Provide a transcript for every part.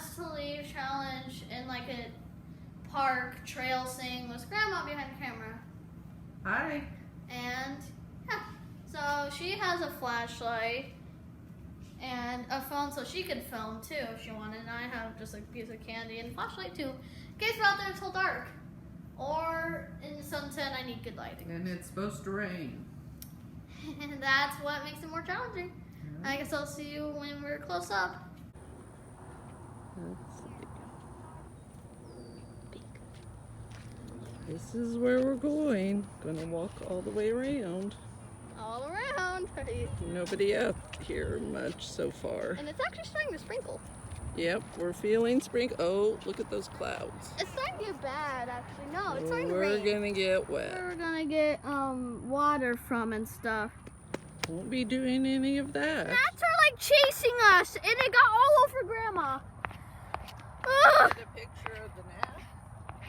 last to leave challenge in like a park trail thing was Grandma behind the camera. Hi. And yeah, so she has a flashlight and a phone so she could film too if she wanted. And I have just a piece of candy and a flashlight too, in case we're out there until dark. Or in the sunset, I need good lighting. And it's supposed to rain. And that's what makes it more challenging. Yeah. I guess I'll see you when we're close up. Let's see. This is where we're going. Gonna walk all the way around. All around. Nobody out here much so far. And it's actually starting to sprinkle. Yep, we're feeling spring. Oh, look at those clouds. It's starting to get bad, actually. No, it's starting to We're rain. gonna get wet. We're gonna get water from and stuff. Won't be doing any of that. Gnats are like chasing us, and they got all over Grandma. Ugh. A picture of the gnat.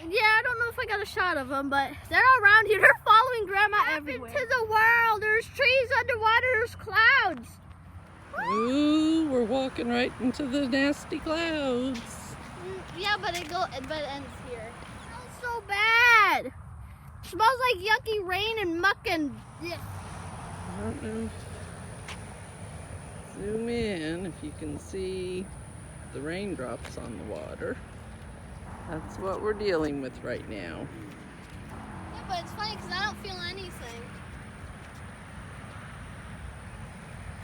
Yeah, I don't know if I got a shot of them, but they're around here. They're following Grandma everywhere. To the world. There's trees underwater. There's clouds. Ooh, we're walking right into the nasty clouds. Yeah, but it ends here. It smells so bad. It smells like yucky rain and muck and. Yeah. I don't know. Zoom in if you can see the raindrops on the water. That's what we're dealing with right now. Yeah, but it's funny because I don't feel anything.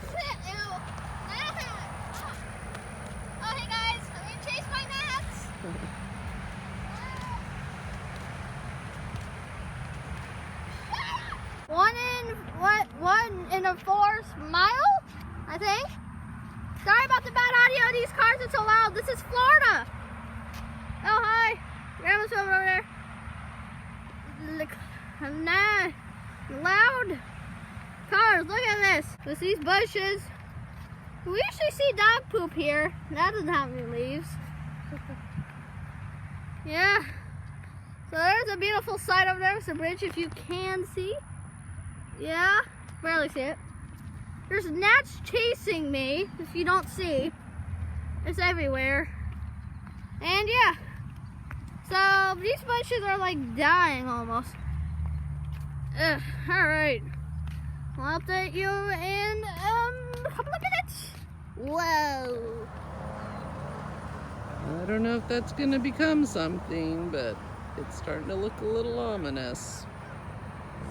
Ew. Oh, hey guys, I'm gonna chase my gnats. One in a 4 mile, I think. Sorry about the bad audio. These cars are so loud. This is Florida. Oh, hi. Grandma's over there. Look, loud cars. Look at this. With these bushes. We usually see dog poop here. That doesn't have any leaves. Yeah. So there's a beautiful sight over there. It's a bridge if you can see. Yeah. Barely see it. There's gnats chasing me, if you don't see. It's everywhere. And yeah. So these bushes are like dying almost. Alright. I'll update you in a couple of minutes. Whoa. I don't know if that's gonna become something, but it's starting to look a little ominous.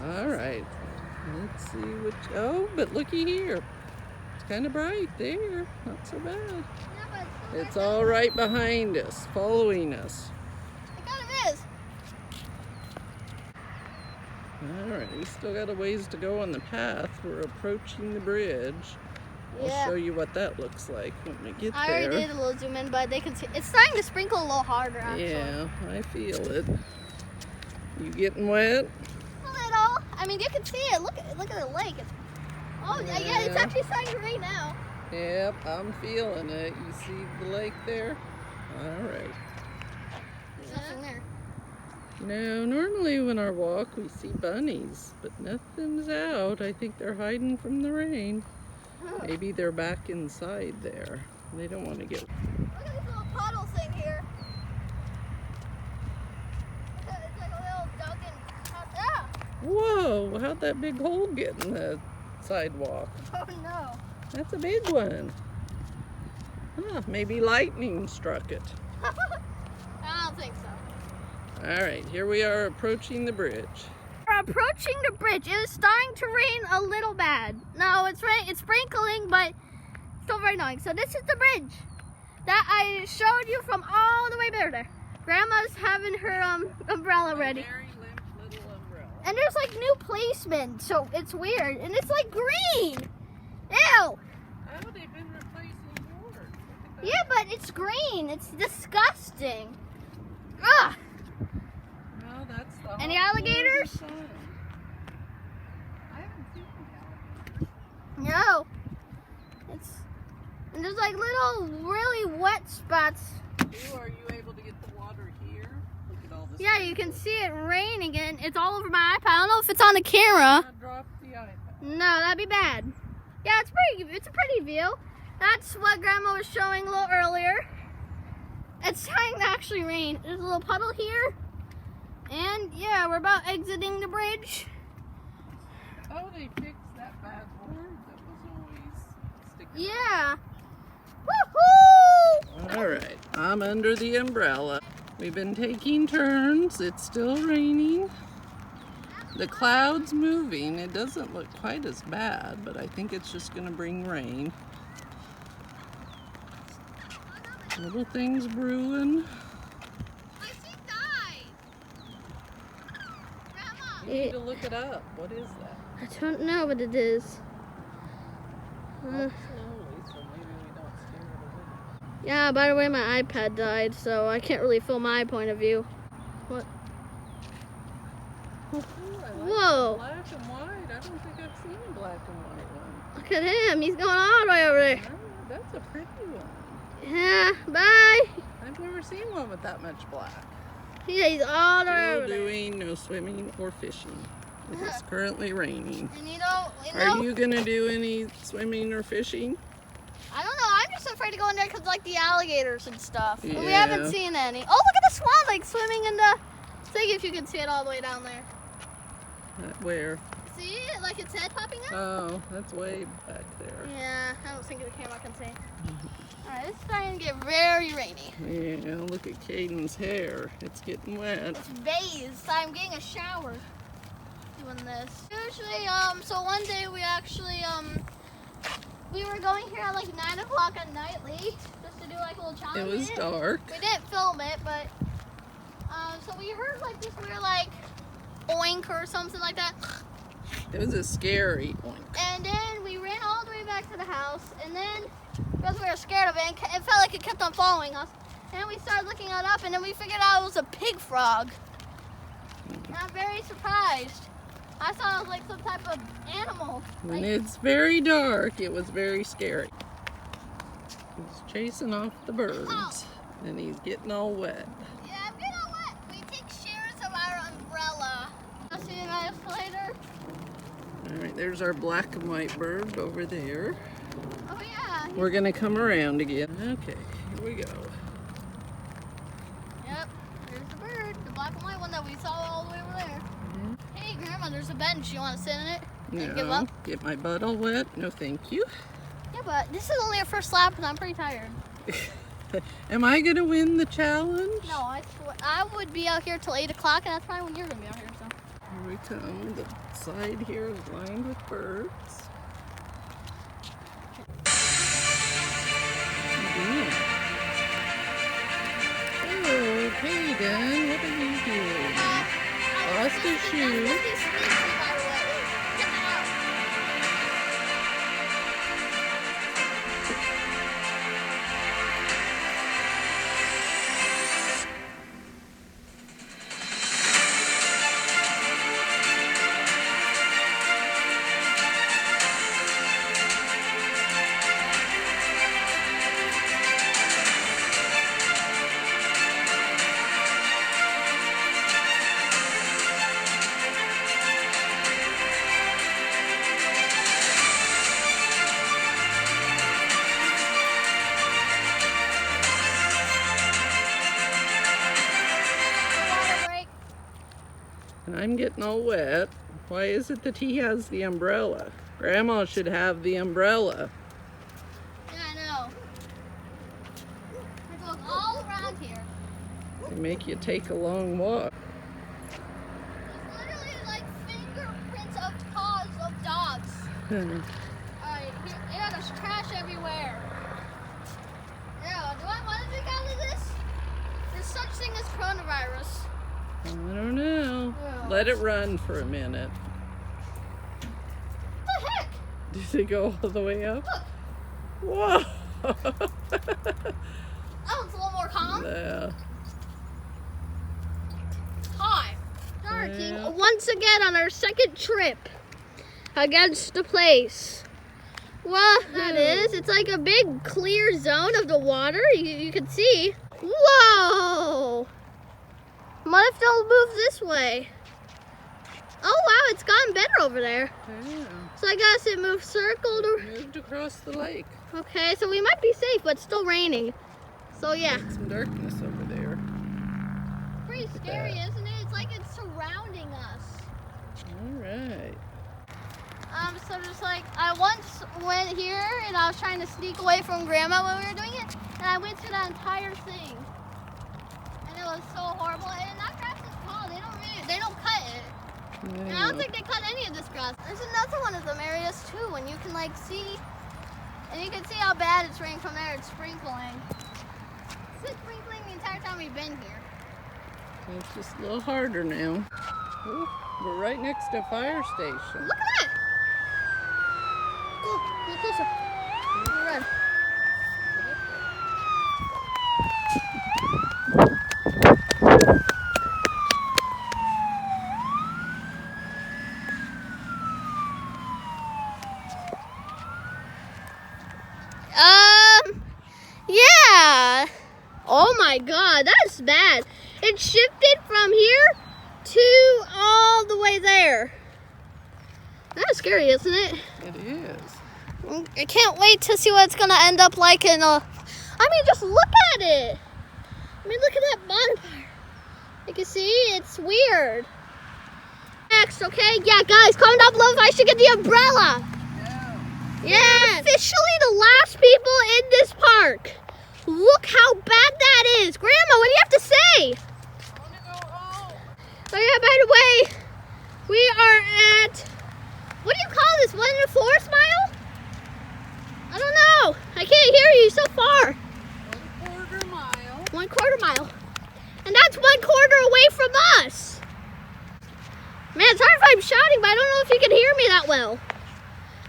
All right. Let's see which. Oh, but looky here. It's kind of bright there. Not so bad. Yeah, but It's all right behind us, following us. it kind of is. All right, we still got a ways to go on the path. We're approaching the bridge. I'll Yeah. show you what that looks like when we get I there. already did a little zoom in, but they can see. It's starting to sprinkle a little harder, actually. Yeah, I feel it. You getting wet? A little. I mean, you can see it. Look at the lake. Yeah, it's Yeah. actually starting to rain now. Yep, I'm feeling it. You see the lake there? All right. There's nothing there. Now, normally when I walk, we see bunnies, but nothing's out. I think they're hiding from the rain. Maybe they're back inside there. They don't want to get... Look at this little puddle thing here. It's like a little Dunkin'. Ah! Whoa, how'd that big hole get in the sidewalk? Oh no. That's a big one. Huh, maybe lightning struck it. I don't think so. All right, here we are approaching the bridge. We're approaching the bridge. It is starting to rain a little bad. No, it's sprinkling, but still very annoying. So this is the bridge that I showed you from all the way there. Grandma's having her umbrella ready. Very limp little umbrella. And there's like new placement, so it's weird. And it's like green. Ew. Oh, they've been replacing yours. Yeah, but it's green. It's disgusting. Ugh. Well, that's the Any hot alligators? sun. I haven't seen any alligators. No. And there's like little really wet spots. Ooh, are you able to get the water here? Look at all this. Yeah, you can see it raining and it's all over my iPad. I don't know if it's on the camera. Drop the iPad. No, that'd be bad. Yeah, it's a pretty view. That's what Grandma was showing a little earlier. It's starting to actually rain. There's a little puddle here. And yeah, we're about exiting the bridge. Oh, they fixed that bad board that was always sticking. Yeah. Woohoo! All right, I'm under the umbrella. We've been taking turns. It's still raining. The cloud's moving. It doesn't look quite as bad, but I think it's just going to bring rain. Little things brewing. I see dye. Grandma. You need to look it up. What is that? I don't know what it is. Walk slowly, so maybe we don't scare it away. Yeah, by the way, my iPad died, so I can't really film my point of view. What? Ooh, I like Whoa. Black and white. I don't think I've seen a black and white one. Look at him. He's going all the way over there. Oh, that's a pretty one. Yeah, bye. I've never seen one with that much black. Yeah, he's all the way Still over there. doing no swimming or fishing. It's currently raining. And you Are know, you gonna do any swimming or fishing? I don't know. I'm just afraid to go in there because like the alligators and stuff. But we Yeah. haven't seen any. Oh, look at the swan lake swimming in the. See if you can see it all the way down there. Where? See it? Like its head popping out? Oh, that's way back there. Yeah, I don't think the camera can see. Alright, it's starting to get very rainy. Yeah, look at Caden's hair. It's getting wet. It's bathed. I'm getting a shower doing this. Usually, so one day we actually, we were going here at like 9 o'clock at night late just to do like a little challenge. It was dark. We didn't film it, but, so we heard like this weird like oink or something like that. It was a scary one. And then we ran all the way back to the house, and then because we were scared of it, and it felt like it kept on following us. And then we started looking it up, and then we figured out it was a pig frog. And I'm very surprised. I thought it was like some type of animal. When Like, it's very dark, it was very scary. He's chasing off the birds, and he's getting all wet. yeah, I'm getting all wet. We take shares of our umbrella. Want to see my escalator? All right, there's our black and white bird over there. Oh yeah. We're gonna come around again. Okay, here we go. Yep. There's the bird, the black and white one that we saw all the way over there. Hey, Grandma, there's a bench. You want to sit in it? And give up? Get my butt all wet? No, thank you. Yeah, but this is only our first lap, and I'm pretty tired. Am I gonna win the challenge? No, I would be out here till 8 o'clock, and that's probably when you're gonna be out here. So. Here we come. The side here is lined with birds. Oh, Caden, what are you doing? Lost his shoe. And I'm getting all wet. Why is it that he has the umbrella? Grandma should have the umbrella. Yeah, I know. It goes all around here. They make you take a long walk. It's literally like fingerprints of paws of dogs. Alright, yeah, there's trash everywhere. Yeah, do I want to drink out of this? There's such thing as coronavirus. I don't know. Yeah. Let it run for a minute. What the heck? Did it go all the way up? Look, Whoa! that one's a little more calm. Yeah. Hi. Starting Yeah. once again on our second trip against the place. What that is, it's like a big clear zone of the water. You can see. Whoa! What if they'll move this way? Oh wow, it's gotten better over there. Yeah. So I guess it moved circled. Moved across the lake. Okay, so we might be safe, but it's still raining. So yeah. Some darkness over there. Pretty scary, isn't it? It's like it's surrounding us. All right. So just like, I once went here and I was trying to sneak away from Grandma when we were doing it, and I went through that entire thing. And it was so horrible. And that grass is tall. They don't cut it. And I don't think they cut any of this grass. There's another one of them areas too, and you can like see, and you can see how bad it's raining from there. It's sprinkling. It's been sprinkling the entire time we've been here. It's just a little harder now. Ooh, we're right next to a fire station. Look at that! Go, get closer. Run. Yeah. Oh my God, that's bad. It shifted from here to all the way there. That's scary, isn't it? It is. I can't wait to see what it's gonna end up like in a. I mean, just look at it. I mean, look at that bonfire. You can see it's weird. Next, okay? Yeah, guys, comment down below if I should get the umbrella. Yeah. Officially the last people in this park. Look how bad that is. Grandma, what do you have to say? I want to go home. Oh yeah, by the way, we are at, what do you call this? 1 1/4 mile? I don't know. I can't hear you so far. 1/4 mile. 1/4 mile. And that's 1/4 away from us. Man, sorry if I'm shouting, but I don't know if you can hear me that well.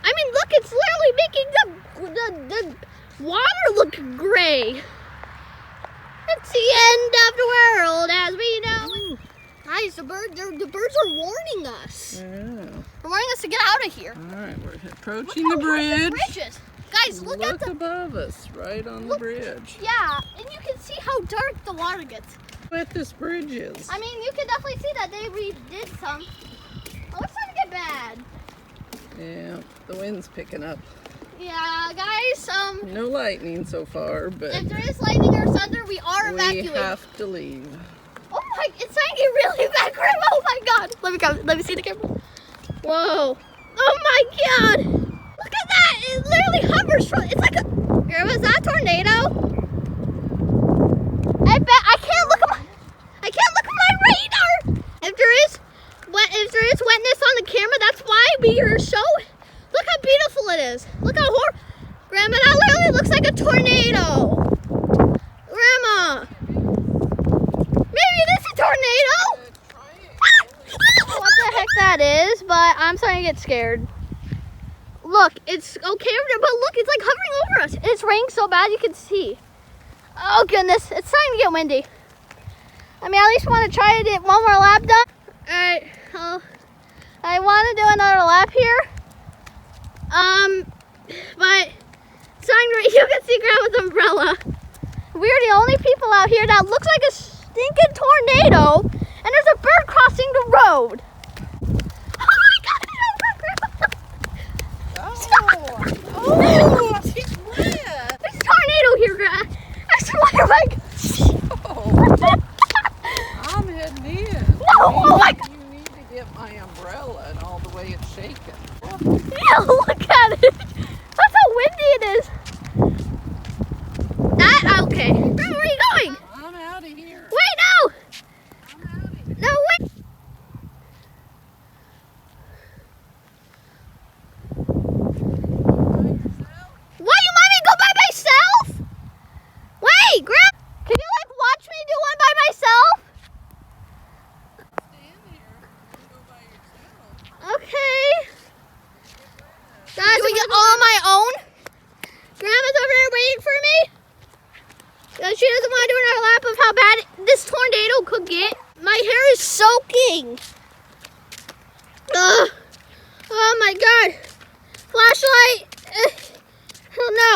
I mean, look, it's literally making the water look gray. It's the end of the world, as we know. Guys, the birds are warning us. Yeah. They're warning us to get out of here. All right, we're approaching the bridge. Bridges. Guys, look at the... above us, right on the bridge. Yeah, and you can see how dark the water gets. What this bridge is. I mean, you can definitely see that they redid some. Oh, it's starting to get bad. Yeah, the wind's picking up. Yeah, guys, No lightning so far, but if there is lightning or thunder, we are we evacuating. have to leave. Oh my, it's starting to get really bad, Grandma. Oh my God. Let me see the camera. Whoa. Oh my God. Look at that. It literally hovers from, it's like a, Grandma, is that a tornado? I bet, I can't look at my radar. If there is wetness on the camera, that's why we are so, look how beautiful it is. Look how Grandma, that literally looks like a tornado. Grandma. Maybe it is a tornado. What the heck that is, but I'm starting to get scared. Look, it's okay over there, but look, it's like hovering over us. It's raining so bad you can see. Oh goodness, it's starting to get windy. I mean, at least want to try to get one more lap done. All right, I want to do another lap here. But it's starting to rain. You can see Grandma's umbrella. We're the only people out here that looks like a stinking tornado, and there's a bird crossing the road. Oh my God! Oh, she's wet. There's a tornado here, Grandma. I swear, like. I'm heading in. No, oh my God. You need to get my umbrella and all the way it's shaking. Yeah, look at it. That's how windy it is. Okay. Grandma, where are you going? I'm out of here. Wait, no. I'm out of here. No, wait. What, you want me to go by myself? Wait, Grandma, can you like watch me do one by myself? Stand here and go by yourself. Okay. Guys, we get all on my own? Grandma's over there waiting for me? She doesn't want to do another lap of how bad this tornado could get. My hair is soaking. Ugh. Oh my God. Flashlight. Oh no.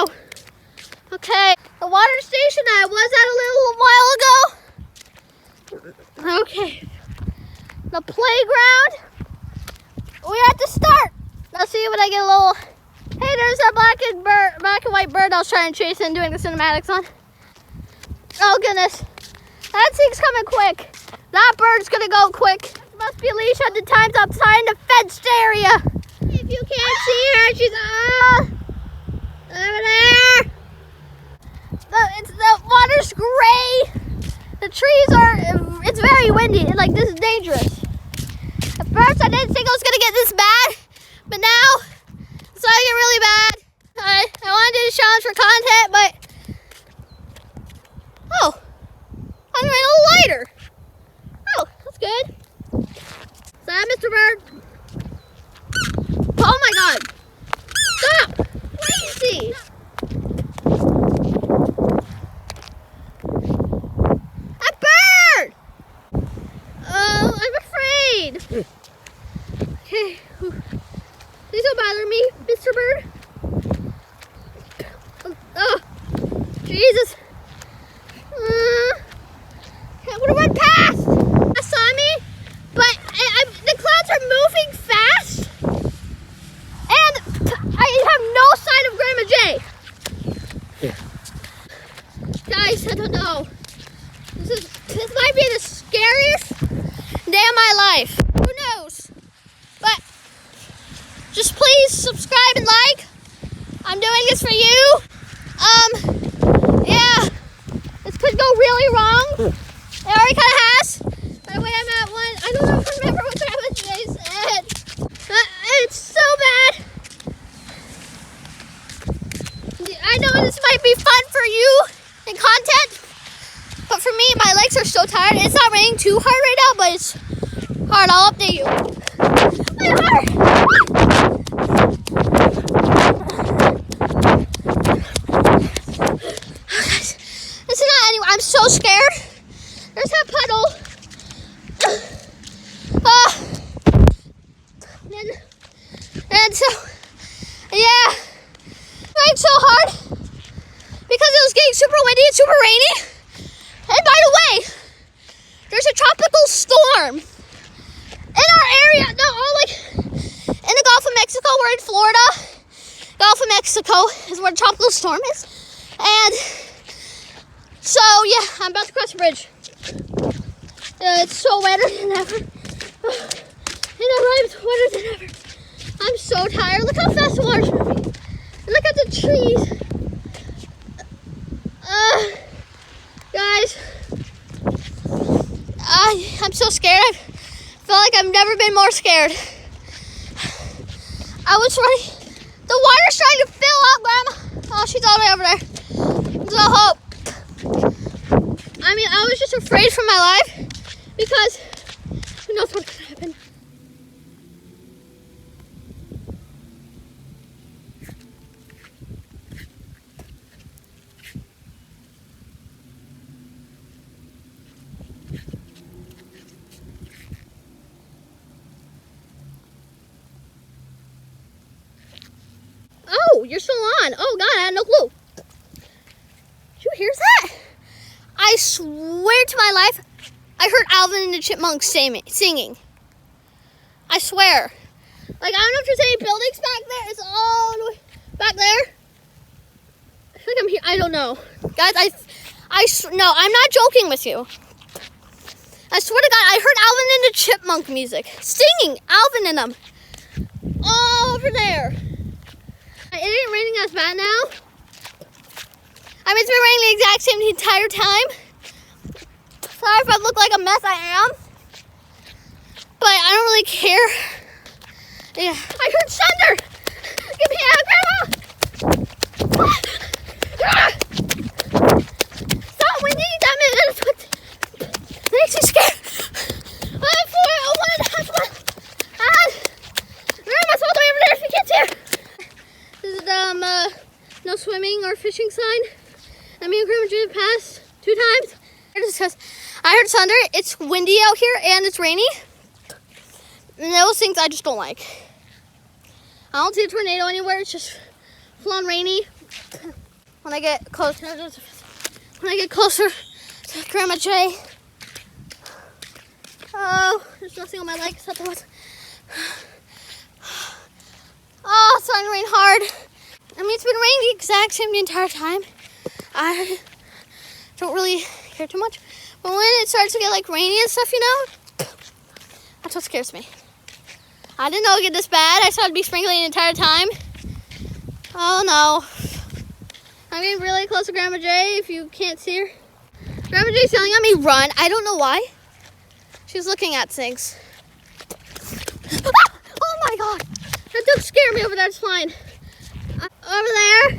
Okay. The water station that I was at a little while ago. Okay. The playground. We have to start. Let's see when I get a little. Hey, there's a black and white bird I was trying to chase and doing the cinematics on. Oh goodness. That thing's coming quick. That bird's gonna go quick. Must be Alicia at the times outside in the fenced area. If you can't see her, she's over there. The water's gray. The trees are, it's very windy. Like, this is dangerous. At first I didn't think it was gonna get this bad, but now it's starting to get really bad. I want to do the challenge for content, but oh, I'm running a little lighter. Oh, that's good. Is that Mr. Bird? Oh my God! Stop! Crazy! A bird! Oh, I'm afraid. Okay, please don't bother me, Mr. Bird. Oh, Jesus! I want to run past. That saw me, but the clouds are moving fast, and I have no sign of Grandma J. Guys, I don't know. This might be the scariest day of my life. Who knows? But just please subscribe and like. I'm doing this for you. Yeah, this could go really wrong. It already kind of has. By the way, I'm at one. I don't remember what Grandma J said. It's so bad. I know this might be fun for you and content, but for me, my legs are so tired. It's not raining too hard right now, but it's hard. I'll update you. My heart. This is not anywhere. I'm so scared. There's that puddle. And so, yeah, raining so hard because it was getting super windy and super rainy. And by the way, there's a tropical storm in our area. No, in the Gulf of Mexico. We're in Florida. Gulf of Mexico is where the tropical storm is. And so, yeah, I'm about to cross the bridge. It's so wetter than ever. And the ride's wetter than ever. I'm so tired. Look how fast the water's moving. And look at the trees. Guys, I'm so scared. I feel like I've never been more scared. I was running. The water's trying to fill up, Grandma. Oh, she's all the way over there. There's no hope. I mean, I was just afraid for my life because who knows what could happen. Oh, you're still on. Oh God, I had no clue. Did you hear that? I swear to my life, I heard Alvin and the Chipmunks singing. I swear. Like, I don't know if there's any buildings back there. It's all the way back there. I feel like I'm here. I don't know. Guys, no, I'm not joking with you. I swear to God, I heard Alvin and the Chipmunk music. Singing, Alvin and them. All over there. It ain't raining as bad now. I mean, it's been raining the exact same the entire time. Sorry if I look like a mess, I am. But I don't really care. Yeah, I heard thunder. Give me a Grandma. Stop windy. That makes me scared. 401, that's one. And Grandma's all the way over there if you get here. This is the no swimming or fishing sign. I mean, Grandma J passed 2 times. I heard thunder. It's windy out here and it's rainy. And those things I just don't like. I don't see a tornado anywhere. It's just full on rainy. When I get closer to Grandma J. Oh, there's nothing on my leg except there was. Oh, it's starting to rain hard. I mean, it's been raining the exact same the entire time. don't really care too much. But when it starts to get like rainy and stuff, you know, that's what scares me. I didn't know it would get this bad. I thought it'd be sprinkling the entire time. Oh no. I'm getting really close to Grandma J if you can't see her. Grandma J's yelling at me, run. I don't know why. She's looking at things. Ah! Oh my god. That did scare me over there. It's fine. Over there.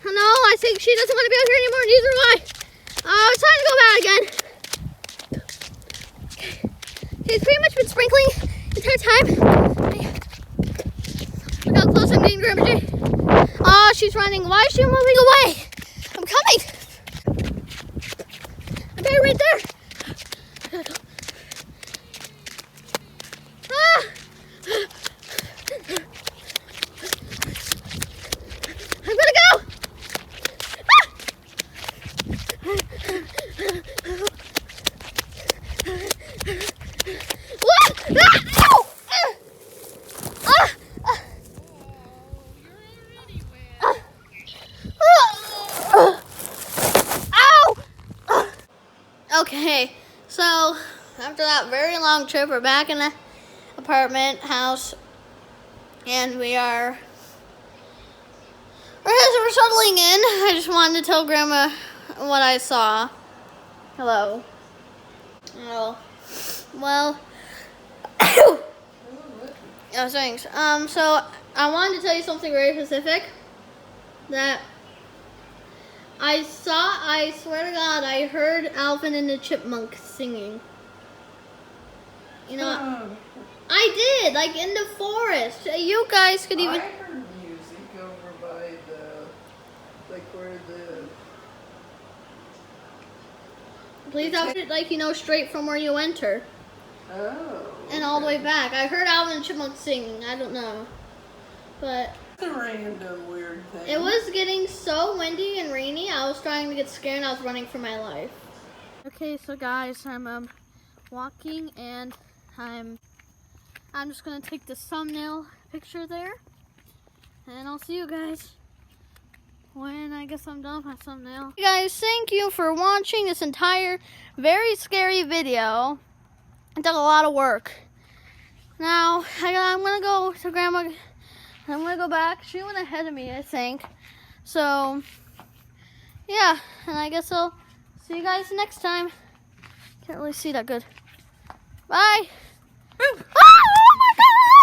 Oh no, I think she doesn't want to be out here anymore. Neither do I. Oh, it's time to go back again. Okay. It's pretty much been sprinkling the entire time. Look how close I'm getting to Grandma J. Oh, she's running. Why is she moving away? I'm coming. I'm right there. I gotta go. Ah! I'm gonna go. Ah! What? Ah! Ow! Ah! Ow! Okay, so after that very long trip, we're back in the apartment house, and we're settling in. I just wanted to tell Grandma what I saw. Hello. Oh, well. Oh, thanks. So I wanted to tell you something very specific that I swear to God, I heard Alvin and the Chipmunks singing. You know, I did, like in the forest. You guys could even. I heard music over by the, like where the. Please out it, like, you know, straight from where you enter. Oh. And all the way back. I heard Alvin and the Chipmunks singing. I don't know. But It's a random weird thing. it was getting so windy and rainy, I was starting to get scared and I was running for my life. Okay, so guys, I'm walking and I'm just gonna take the thumbnail picture there. And I'll see you guys when I guess I'm done with my thumbnail. Hey guys, thank you for watching this entire very scary video. It took a lot of work. Now, I'm gonna go to Grandma. I'm gonna go back. She went ahead of me, I think. So, yeah, and I guess I'll see you guys next time. Can't really see that good. Bye. Oh my God!